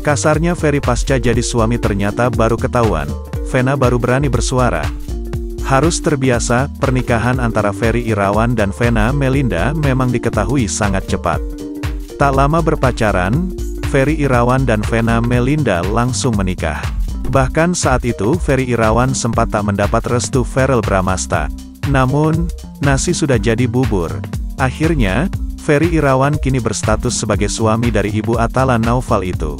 Kasarnya Ferry pasca jadi suami ternyata baru ketahuan. Vena baru berani bersuara. Harus terbiasa, pernikahan antara Ferry Irawan dan Vena Melinda memang diketahui sangat cepat. Tak lama berpacaran, Ferry Irawan dan Vena Melinda langsung menikah. Bahkan saat itu Ferry Irawan sempat tak mendapat restu Verrell Bramasta. Namun, nasi sudah jadi bubur. Akhirnya, Ferry Irawan kini berstatus sebagai suami dari ibu Atala Naufal itu.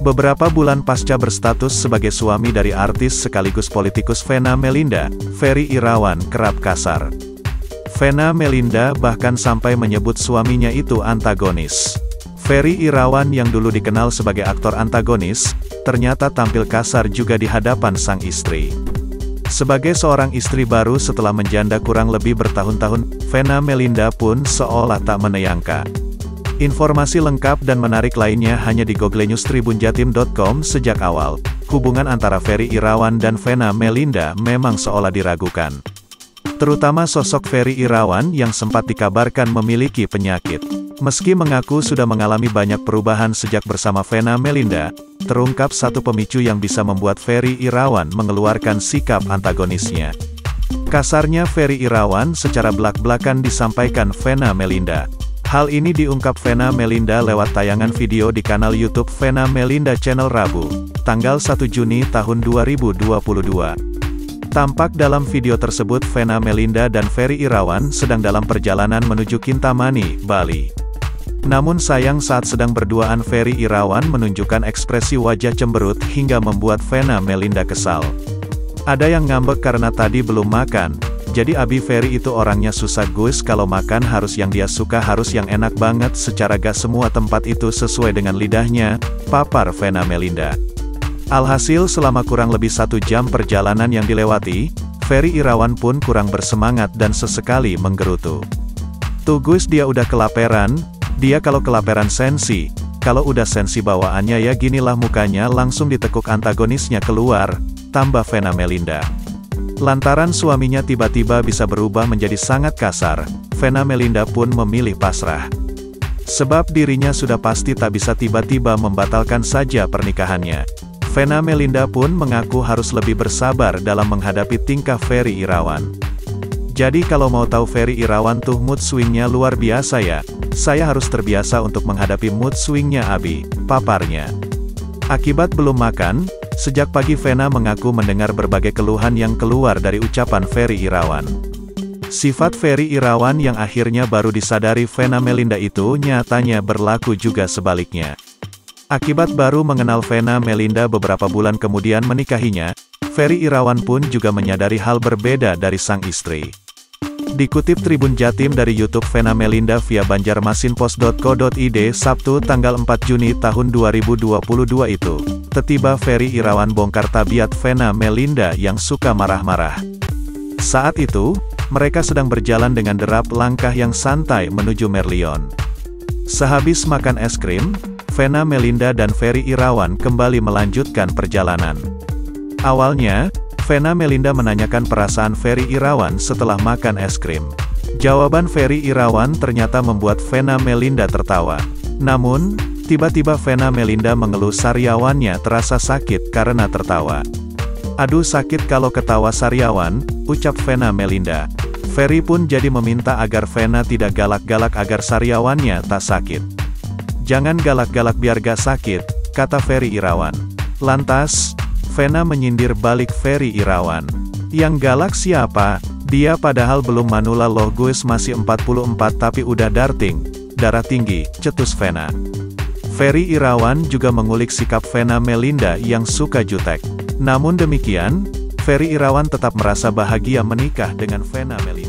Beberapa bulan pasca berstatus sebagai suami dari artis sekaligus politikus Vena Melinda, Ferry Irawan kerap kasar. Vena Melinda bahkan sampai menyebut suaminya itu antagonis. Ferry Irawan yang dulu dikenal sebagai aktor antagonis, ternyata tampil kasar juga di hadapan sang istri. Sebagai seorang istri baru setelah menjanda kurang lebih bertahun-tahun, Vena Melinda pun seolah tak meneyangka. Informasi lengkap dan menarik lainnya hanya di googlenewstribunjatim.com. Sejak awal, hubungan antara Ferry Irawan dan Vena Melinda memang seolah diragukan. Terutama sosok Ferry Irawan yang sempat dikabarkan memiliki penyakit. Meski mengaku sudah mengalami banyak perubahan sejak bersama Vena Melinda, terungkap satu pemicu yang bisa membuat Ferry Irawan mengeluarkan sikap antagonisnya. Kasarnya Ferry Irawan secara belak-belakan disampaikan Vena Melinda. Hal ini diungkap Vena Melinda lewat tayangan video di kanal YouTube Vena Melinda Channel Rabu, tanggal 1 Juni tahun 2022. Tampak dalam video tersebut Vena Melinda dan Ferry Irawan sedang dalam perjalanan menuju Kintamani, Bali. Namun sayang saat sedang berduaan Ferry Irawan menunjukkan ekspresi wajah cemberut hingga membuat Vena Melinda kesal. Ada yang ngambek karena tadi belum makan. Jadi abi Ferry itu orangnya susah Gus, kalau makan harus yang dia suka, harus yang enak banget, secara gak semua tempat itu sesuai dengan lidahnya, papar Vena Melinda. Alhasil selama kurang lebih 1 jam perjalanan yang dilewati, Ferry Irawan pun kurang bersemangat dan sesekali menggerutu. Tuh Gus, dia udah kelaperan, dia kalau kelaperan sensi, kalau udah sensi bawaannya ya ginilah mukanya, langsung ditekuk antagonisnya keluar, tambah Vena Melinda. Lantaran suaminya tiba-tiba bisa berubah menjadi sangat kasar, Vena Melinda pun memilih pasrah. Sebab dirinya sudah pasti tak bisa tiba-tiba membatalkan saja pernikahannya. Vena Melinda pun mengaku harus lebih bersabar dalam menghadapi tingkah Ferry Irawan. Jadi kalau mau tahu Ferry Irawan tuh mood swingnya luar biasa ya, saya harus terbiasa untuk menghadapi mood swingnya abi, paparnya. Akibat belum makan, sejak pagi Vena mengaku mendengar berbagai keluhan yang keluar dari ucapan Ferry Irawan. Sifat Ferry Irawan yang akhirnya baru disadari Vena Melinda itu nyatanya berlaku juga sebaliknya. Akibat baru mengenal Vena Melinda beberapa bulan kemudian menikahinya, Ferry Irawan pun juga menyadari hal berbeda dari sang istri. Dikutip Tribun Jatim dari YouTube Vena Melinda via banjarmasinpost.co.id Sabtu tanggal 4 Juni tahun 2022 itu, tiba Ferry Irawan bongkar tabiat Vena Melinda yang suka marah-marah. Saat itu, mereka sedang berjalan dengan derap langkah yang santai menuju Merlion. Sehabis makan es krim, Vena Melinda dan Ferry Irawan kembali melanjutkan perjalanan. Awalnya, Vena Melinda menanyakan perasaan Ferry Irawan setelah makan es krim. Jawaban Ferry Irawan ternyata membuat Vena Melinda tertawa. Namun, tiba-tiba Vena Melinda mengeluh sariawannya terasa sakit karena tertawa. Aduh sakit kalau ketawa sariawan, ucap Vena Melinda. Ferry pun jadi meminta agar Vena tidak galak-galak agar sariawannya tak sakit. Jangan galak-galak biar gak sakit, kata Ferry Irawan. Lantas, Vena menyindir balik Ferry Irawan. Yang galak siapa? Dia padahal belum manula loh Gus, masih 44 tapi udah darah tinggi, cetus Vena. Ferry Irawan juga mengulik sikap Vena Melinda yang suka jutek. Namun demikian, Ferry Irawan tetap merasa bahagia menikah dengan Vena Melinda.